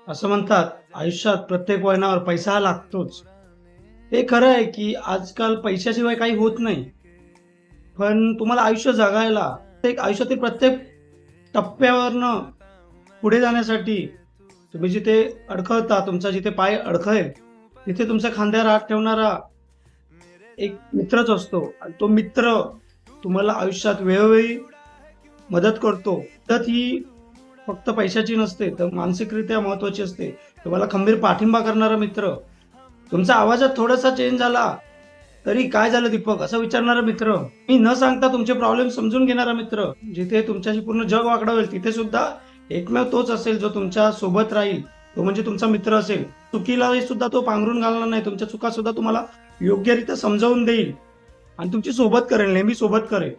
असं म्हणतात, आयुष्यात प्रत्येक वळणावर पैसा हा लागतोच. हे खरं आहे, की आजकाल पैशाशिवाय काही होत नाही. पण तुम्हाला आयुष्य जगायला, एक आयुष्यातील प्रत्येक टप्प्यावरनं पुढे जाण्यासाठी तुम्ही जिथे अडखळता, तुमचा जिथे पाय अडखळेल, तिथे तुमच्या खांद्यावर हात ठेवणारा एक मित्रच असतो आणि तो मित्र तुम्हाला आयुष्यात वेळोवेळी मदत करतो. मदत ही फक्त पैशाची नसते, तर मानसिकरित्या महत्त्वाची असते. तुम्हाला खंबीर पाठिंबा करणारा मित्र, तुमचा आवाजात थोडासा चेंज झाला, तरी "काय झालं दीपक?" असं विचारणारा मित्र, मी न सांगता तुमचे प्रॉब्लेम समजून घेणारा मित्र, जिथे तुमच्याशी पूर्ण जग वाकडं होईल, तिथे सुद्धा एकमेव तोच असेल जो तुमच्या सोबत राहील. तो म्हणजे तुमचा मित्र असेल. चुकीलाही सुद्धा तो पांघरून घालणार नाही. तुमच्या चुका सुद्धा तुम्हाला योग्यरित्या समजावून देईल आणि तुमची सोबत करेल, नेहमी सोबत करेल.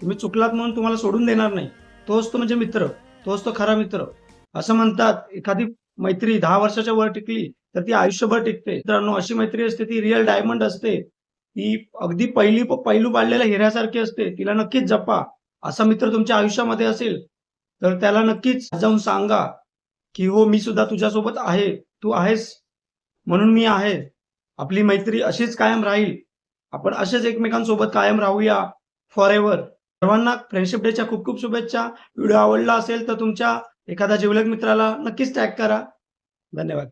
तुम्ही चुकलात म्हणून तुम्हाला सोडून देणार नाही. तोच तो म्हणजे मित्र. तोच तो खरा मित्र. असं म्हणतात, एखादी मैत्री 10 वर्षाच्या वर टिकली, तर ती आयुष्यभर टिकते. मित्रांनो, अशी मैत्री असते ती रिअल डायमंड असते. ती अगदी पैलू पाडलेल्या हिऱ्यासारखी असते. तिला नक्कीच जपा. असा मित्र तुमच्या आयुष्यामध्ये असेल, तर त्याला नक्कीच जाऊन सांगा, की "हो, मी सुद्धा तुझ्यासोबत आहे. तू आहेस म्हणून मी आहे." आपली मैत्री अशीच कायम राहील. आपण असेच एकमेकांसोबत कायम राहूया फॉरएव्हर. सर्वांना फ्रेंडशिप डेच्या खूप खूप शुभेच्छा. व्हिडिओ आवडला असेल तर तुमच्या एखाद्या जिवलग मित्राला नक्कीच टॅग करा. धन्यवाद.